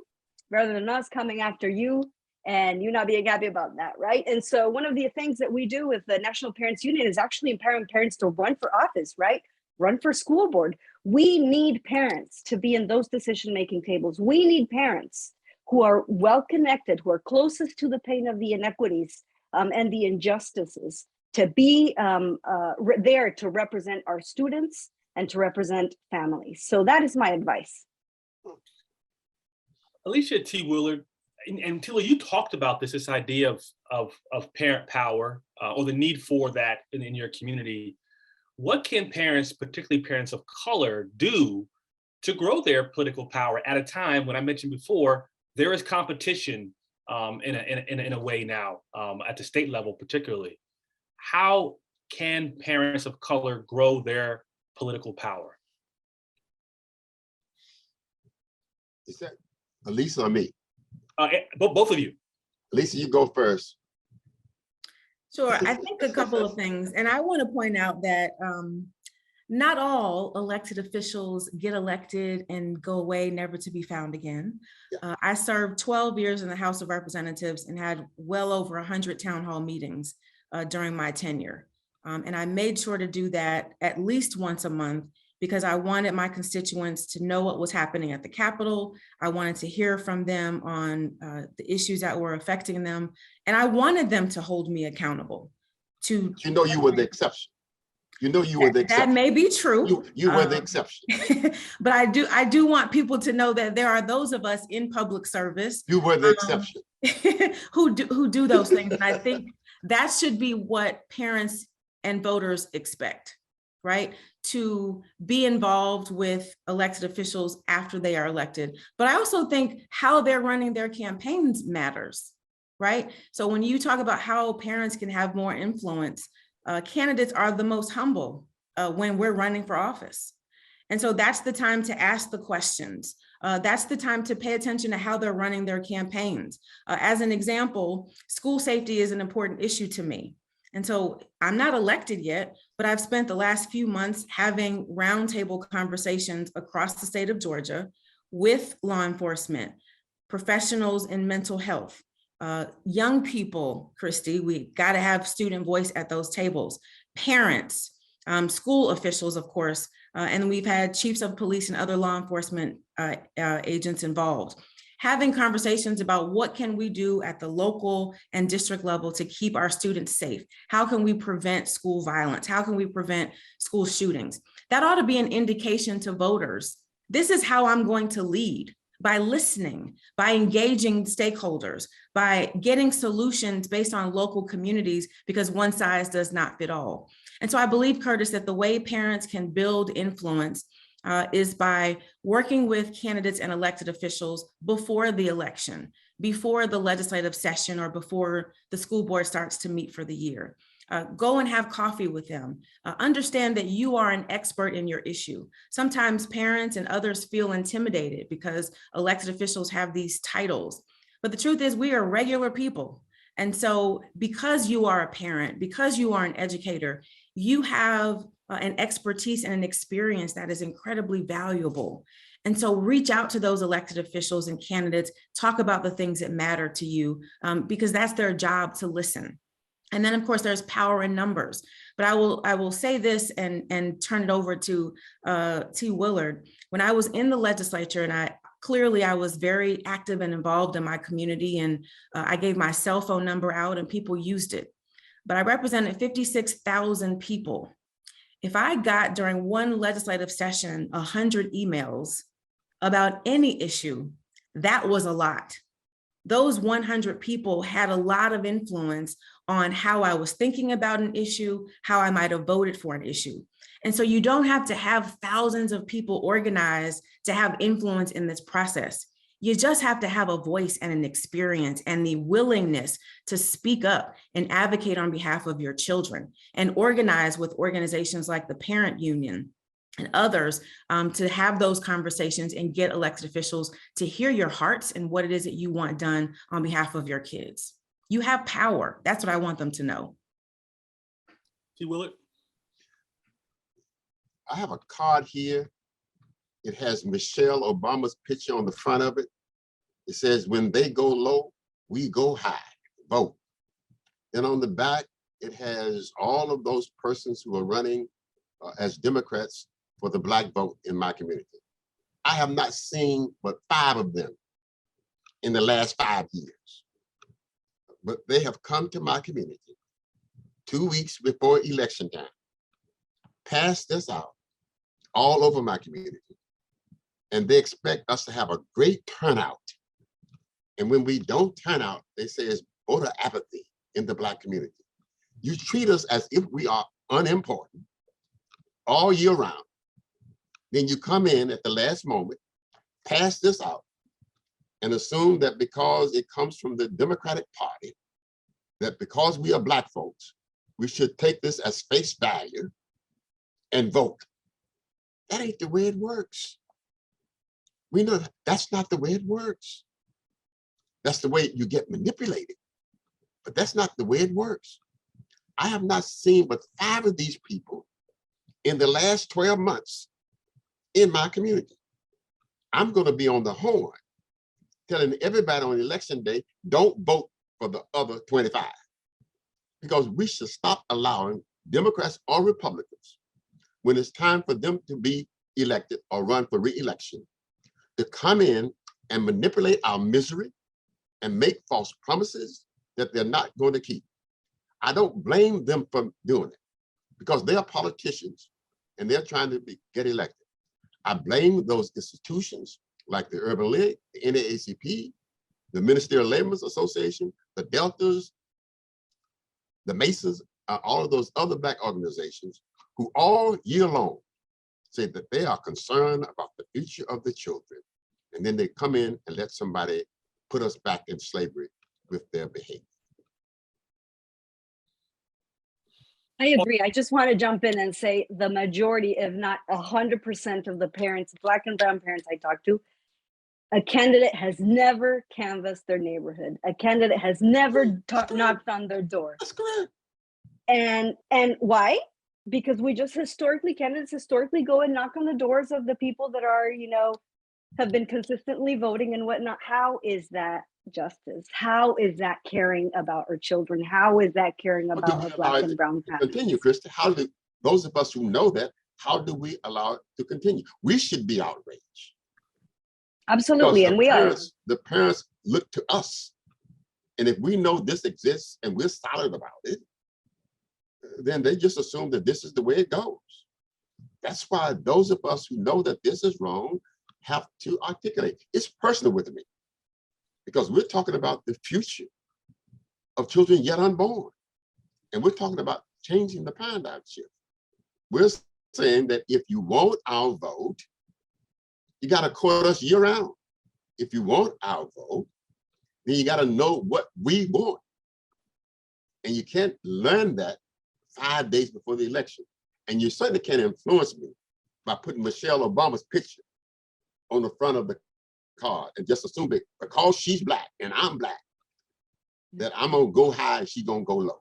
rather than us coming after you and you not being happy about that, right? And so one of the things that we do with the National Parents Union is actually empowering parents to run for office, right? Run for school board. We need parents to be in those decision-making tables. We need parents who are well-connected, who are closest to the pain of the inequities and the injustices, to be there to represent our students and to represent families. So that is my advice. Alisha T. Willard, and Tila, you talked about this idea of parent power or the need for that in your community. what can parents, particularly parents of color, do to grow their political power at a time when I mentioned before, there is competition in a way now at the state level, particularly. How can parents of color grow their political power? Is that Alisha or me? Both of you. Alisha, you go first. Sure, I think a couple of things. And I want to point out that not all elected officials get elected and go away, never to be found again. Yeah. I served 12 years in the House of Representatives and had well over 100 town hall meetings during my tenure. And I made sure to do that at least once a month because I wanted my constituents to know what was happening at the Capitol. I wanted to hear from them on the issues that were affecting them. And I wanted them to hold me accountable to— You know, you were the exception. You know, you were the exception. That may be true. You were the exception. But I do want people to know that there are those of us in public service. You were the exception. who do those things. And I think that should be what parents and voters expect, right? To be involved with elected officials after they are elected. But I also think how they're running their campaigns matters, right? So when you talk about how parents can have more influence, candidates are the most humble when we're running for office. And so that's the time to ask the questions. That's the time to pay attention to how they're running their campaigns. As an example, school safety is an important issue to me. And so I'm not elected yet, but I've spent the last few months having roundtable conversations across the state of Georgia with law enforcement, professionals in mental health, young people, Christy, we got to have student voice at those tables, parents, school officials, of course, and we've had chiefs of police and other law enforcement agents involved, having conversations about what can we do at the local and district level to keep our students safe? How can we prevent school violence? How can we prevent school shootings? That ought to be an indication to voters. This is how I'm going to lead, by listening, by engaging stakeholders, by getting solutions based on local communities, because one size does not fit all. And so I believe, Curtis, that the way parents can build influence is by working with candidates and elected officials before the election, before the legislative session, or before the school board starts to meet for the year. Go and have coffee with them. Understand that you are an expert in your issue. Sometimes parents and others feel intimidated because elected officials have these titles. But the truth is, we are regular people. And so because you are a parent, because you are an educator, you have an expertise and an experience that is incredibly valuable. And so reach out to those elected officials and candidates, talk about the things that matter to you, because that's their job, to listen. And then, of course, there's power in numbers. But I will say this and turn it over to T. Willard. When I was in the legislature, and I was very active and involved in my community, and I gave my cell phone number out and people used it. But I represented 56,000 people. If I got during one legislative session 100 emails about any issue, that was a lot. Those 100 people had a lot of influence on how I was thinking about an issue, how I might have voted for an issue. And so you don't have to have thousands of people organized to have influence in this process. You just have to have a voice and an experience and the willingness to speak up and advocate on behalf of your children, and organize with organizations like the Parent Union and others to have those conversations and get elected officials to hear your hearts and what it is that you want done on behalf of your kids. You have power. That's what I want them to know. T. Willard? I have a card here. It has Michelle Obama's picture on the front of it. It says, when they go low, we go high, vote. Then on the back, it has all of those persons who are running as Democrats for the Black vote in my community. I have not seen but 5 of them in the last 5 years. But they have come to my community 2 weeks before election time, passed this out all over my community. And they expect us to have a great turnout. And when we don't turn out, they say it's voter apathy in the Black community. You treat us as if we are unimportant. all year round. Then you come in at the last moment, pass this out, and assume that because it comes from the Democratic Party, that because we are Black folks, we should take this as face value and vote. That ain't the way it works. We know that's not the way it works. That's the way you get manipulated, but that's not the way it works. I have not seen but 5 of these people in the last 12 months in my community. I'm going to be on the horn telling everybody on election day, don't vote for the other 25. Because we should stop allowing Democrats or Republicans, when it's time for them to be elected or run for re-election, to come in and manipulate our misery and make false promises that they're not going to keep. I don't blame them for doing it because they are politicians and they're trying to get elected. I blame those institutions like the Urban League, the NAACP, the Ministerial Laborers Association, the Deltas, the Mesas, all of those other Black organizations who all year long say that they are concerned about the future of the children. And then they come in and let somebody put us back in slavery with their behavior. I agree. I just want to jump in and say the majority, if not 100% of the parents, Black and brown parents I talk to, a candidate has never canvassed their neighborhood. A candidate has never knocked on their door. That's correct. And why? Because we just candidates historically go and knock on the doors of the people that are, have been consistently voting and whatnot. How is that justice? How is that caring about our children? How is that caring about our Black and brown families? Continue, Christy. How do those of us who know that, how do we allow it to continue? We should be outraged. Absolutely, and we are. The parents look to us. And if we know this exists and we're solid about it, then they just assume that this is the way it goes. That's why those of us who know that this is wrong have to articulate. It's personal with me because we're talking about the future of children yet unborn. And we're talking about changing the paradigm shift. We're saying that if you want our vote, you got to court us year round. If you want our vote, then you got to know what we want. And you can't learn that 5 days before the election. And you certainly can't influence me by putting Michelle Obama's picture on the front of the card and just assume that because she's Black and I'm Black, that I'm gonna go high and she's gonna go low.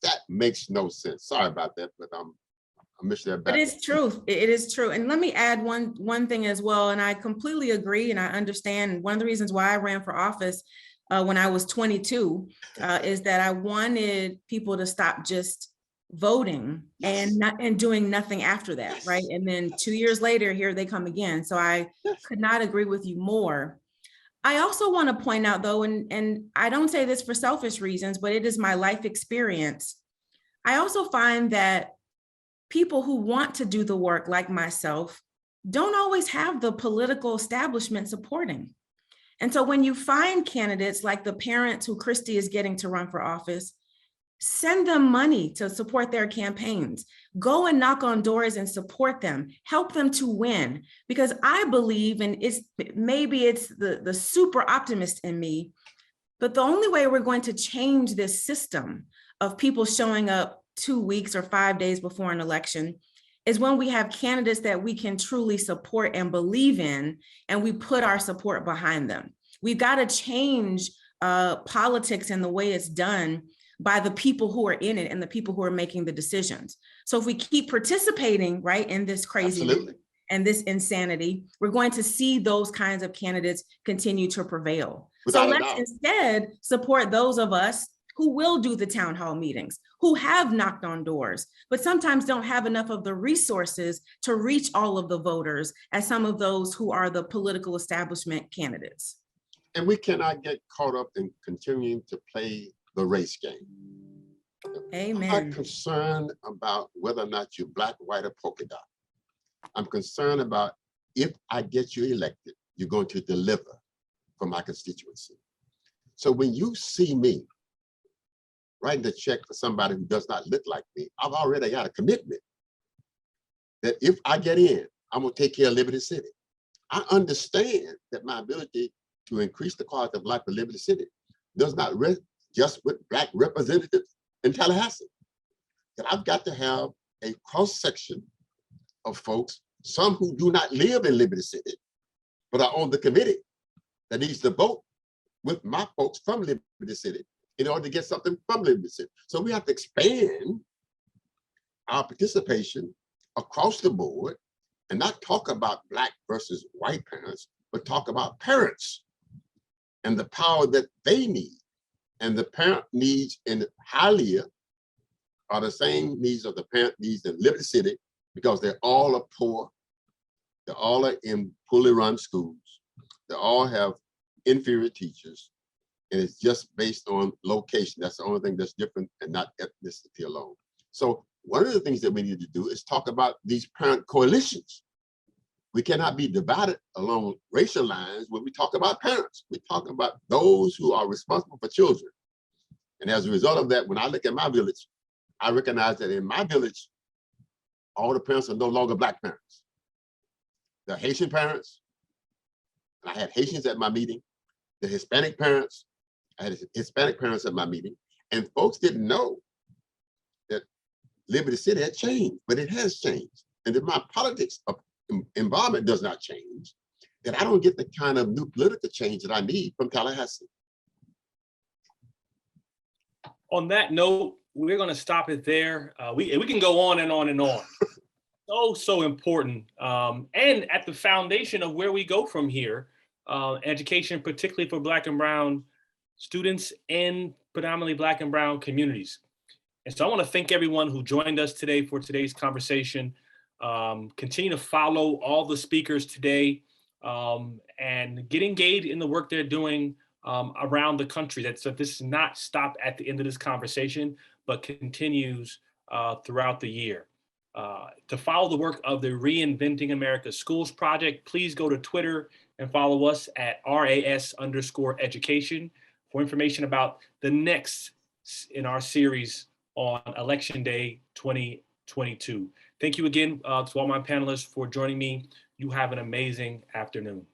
That makes no sense. Sorry about that, but I miss that back. But it's true. It is true. And let me add one thing as well. And I completely agree and I understand one of the reasons why I ran for office when I was 22 is that I wanted people to stop just voting and doing nothing after that, right? And then 2 years later, here they come again. So I could not agree with you more. I also want to point out though, and I don't say this for selfish reasons, but it is my life experience. I also find that people who want to do the work like myself don't always have the political establishment supporting. And so when you find candidates like the parents who Christy is getting to run for office, send them money to support their campaigns. Go and knock on doors and support them. Help them to win. Because I believe, and maybe it's the super optimist in me, but the only way we're going to change this system of people showing up 2 weeks or 5 days before an election is when we have candidates that we can truly support and believe in, and we put our support behind them. We've got to change politics and the way it's done by the people who are in it and the people who are making the decisions. So if we keep participating, right, in this crazy and this insanity, we're going to see those kinds of candidates continue to prevail. So let's instead support those of us who will do the town hall meetings, who have knocked on doors, but sometimes don't have enough of the resources to reach all of the voters as some of those who are the political establishment candidates. And we cannot get caught up in continuing to play the race game. Amen. I'm not concerned about whether or not you're Black, white, or polka dot. I'm concerned about if I get you elected, you're going to deliver for my constituency. So when you see me writing a check for somebody who does not look like me, I've already got a commitment that if I get in, I'm gonna take care of Liberty City. I understand that my ability to increase the quality of life of Liberty City does not rest just with Black representatives in Tallahassee. That I've got to have a cross-section of folks, some who do not live in Liberty City, but are on the committee that needs to vote with my folks from Liberty City in order to get something from Liberty City. So we have to expand our participation across the board and not talk about Black versus white parents, but talk about parents and the power that they need. And the parent needs in Hialeah are the same needs of the parent needs in Liberty City, because they all are poor. They all are in poorly run schools. They all have inferior teachers. And it's just based on location. That's the only thing that's different, and not ethnicity alone. So one of the things that we need to do is talk about these parent coalitions. We cannot be divided along racial lines when we talk about parents. We talk about those who are responsible for children. And as a result of that, when I look at my village, I recognize that in my village, all the parents are no longer Black parents. They're Haitian parents. And I had Haitians at my meeting. The Hispanic parents, I had Hispanic parents at my meeting. And folks didn't know that Liberty City had changed, but it has changed. And if my politics of involvement does not change, then I don't get the kind of new political change that I need from Tallahassee. On that note, we're going to stop it there. We can go on and on and on. So important. And at the foundation of where we go from here, education, particularly for Black and Brown students in predominantly Black and Brown communities. And so I want to thank everyone who joined us today for today's conversation. Continue to follow all the speakers today and get engaged in the work they're doing around the country. So this is not stop at the end of this conversation, but continues throughout the year. To follow the work of the Reinventing America Schools Project, please go to Twitter and follow us at RAS_education for information about the next in our series on Election Day 2022. Thank you again to all my panelists for joining me. You have an amazing afternoon.